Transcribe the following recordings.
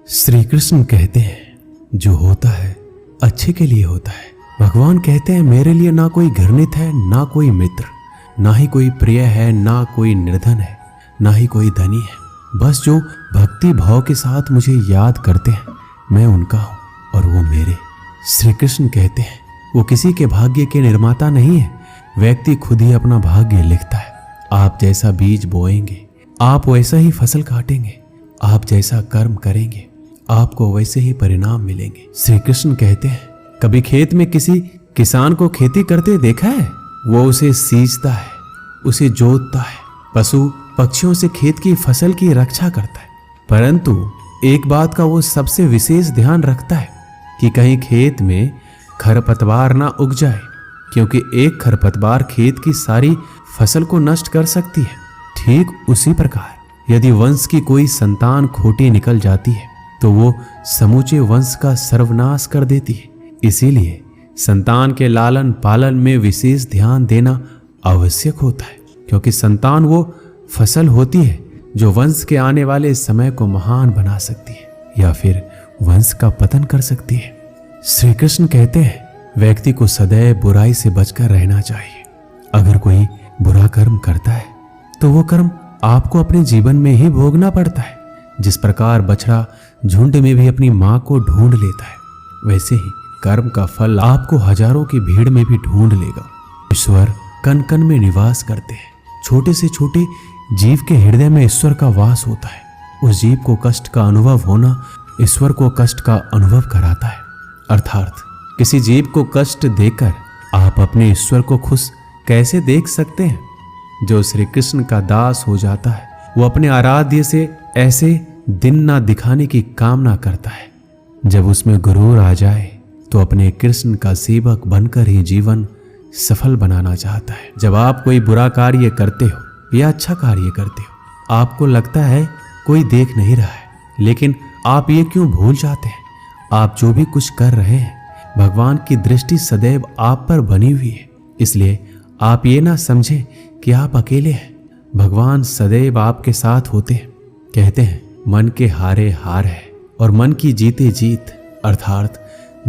श्री कृष्ण कहते हैं जो होता है अच्छे के लिए होता है। भगवान कहते हैं मेरे लिए ना कोई घृणित है, ना कोई मित्र, ना ही कोई प्रिय है, ना कोई निर्धन है, ना ही कोई धनी है। बस जो भक्ति भाव के साथ मुझे याद करते हैं मैं उनका हूँ और वो मेरे। श्री कृष्ण कहते हैं वो किसी के भाग्य के निर्माता नहीं है, व्यक्ति खुद ही अपना भाग्य लिखता है। आप जैसा बीज बोएंगे आप वैसा ही फसल काटेंगे, आप जैसा कर्म करेंगे आपको वैसे ही परिणाम मिलेंगे। श्री कृष्ण कहते हैं कभी खेत में किसी किसान को खेती करते देखा है? वो उसे सींचता है, उसे जोतता है, पशु पक्षियों से खेत की फसल की रक्षा करता है, परंतु एक बात का वो सबसे विशेष ध्यान रखता है कि कहीं खेत में खरपतवार ना उग जाए, क्योंकि एक खरपतवार खेत की सारी फसल को नष्ट कर सकती है। ठीक उसी प्रकार यदि वंश की कोई संतान खोटी निकल जाती है तो वो समूचे वंश का सर्वनाश कर देती है। इसीलिए संतान के लालन पालन में विशेष ध्यान देना आवश्यक होता है, क्योंकि संतान वो फसल होती है जो वंश के आने वाले समय को महान बना सकती है या फिर वंश का पतन कर सकती है। श्री कृष्ण कहते हैं व्यक्ति को सदैव बुराई से बचकर रहना चाहिए। अगर कोई बुरा कर्म करता है तो वो कर्म आपको अपने जीवन में ही भोगना पड़ता है। जिस प्रकार बछड़ा झुंड में भी अपनी मां को ढूंढ लेता है, वैसे ही कर्म का फल आपको हजारों की भीड़ में भी ढूंढ लेगा। ईश्वर कण कण में निवास करते हैं। छोटे से छोटे जीव के हृदय में ईश्वर का वास होता है। उस जीव को कष्ट का अनुभव होना ईश्वर को कष्ट का अनुभव कराता है। अर्थात किसी जीव को कष्ट देकर आप अपने ईश्वर को खुश कैसे देख सकते हैं? जो श्री कृष्ण का दास हो जाता है वो अपने आराध्य से ऐसे दिन ना दिखाने की कामना करता है। जब उसमें गुरूर आ जाए तो अपने कृष्ण का सेवक बनकर ही जीवन सफल बनाना चाहता है। जब आप कोई बुरा कार्य करते हो या अच्छा कार्य करते हो, आपको लगता है कोई देख नहीं रहा है, लेकिन आप ये क्यों भूल जाते हैं? आप जो भी कुछ कर रहे हैं भगवान की दृष्टि सदैव आप पर बनी हुई है। इसलिए आप ये ना समझें कि आप अकेले हैं, भगवान सदैव आपके साथ होते हैं। कहते हैं मन के हारे हार है और मन की जीते जीत। अर्थात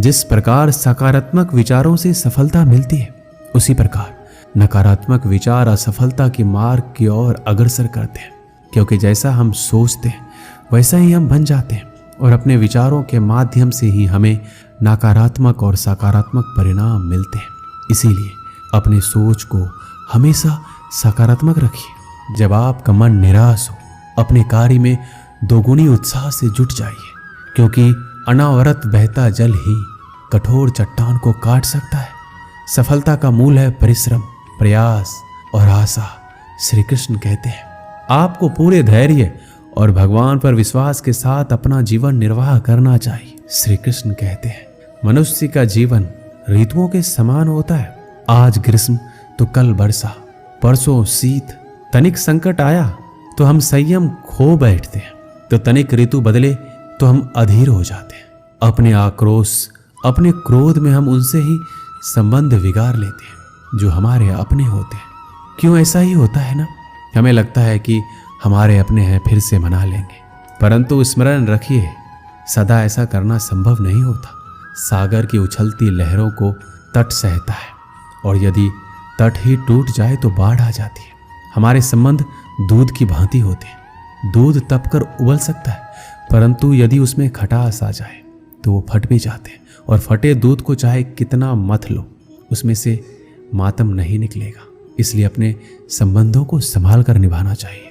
जिस प्रकार सकारात्मक विचारों से सफलता मिलती है, उसी प्रकार नकारात्मक विचार असफलता के मार्ग की ओर अग्रसर करते हैं, क्योंकि जैसा हम सोचते हैं वैसा ही हम बन जाते हैं और अपने विचारों के माध्यम से ही हमें नकारात्मक और सकारात्मक परिणाम मिलते हैं। इसीलिए अपने सोच को हमेशा सकारात्मक रखिए। जब आपका मन निराश हो, अपने कार्य में दोगुनी उत्साह से जुट जाइए, क्योंकि अनावरत बहता जल ही कठोर चट्टान को काट सकता है। सफलता का मूल है परिश्रम, प्रयास और आशा। श्री कृष्ण कहते हैं आपको पूरे धैर्य और भगवान पर विश्वास के साथ अपना जीवन निर्वाह करना चाहिए। श्री कृष्ण कहते हैं मनुष्य का जीवन ऋतुओं के समान होता है। आज ग्रीष्म तो कल वर्षा, परसों शीत। तनिक संकट आया तो हम संयम खो बैठते हैं, तो तनिक ऋतु बदले तो हम अधीर हो जाते हैं। अपने आक्रोश, अपने क्रोध में हम उनसे ही संबंध बिगाड़ लेते हैं जो हमारे अपने होते हैं। क्यों ऐसा ही होता है ना? हमें लगता है कि हमारे अपने हैं, फिर से मना लेंगे, परंतु स्मरण रखिए सदा ऐसा करना संभव नहीं होता। सागर की उछलती लहरों को तट सहता है, और यदि तट ही टूट जाए तो बाढ़ आ जाती है। हमारे संबंध दूध की भांति होते हैं। दूध तपकर उबल सकता है, परंतु यदि उसमें खटास आ जाए तो वो फट भी जाते हैं, और फटे दूध को चाहे कितना मथ लो उसमें से मातम नहीं निकलेगा। इसलिए अपने संबंधों को संभाल कर निभाना चाहिए।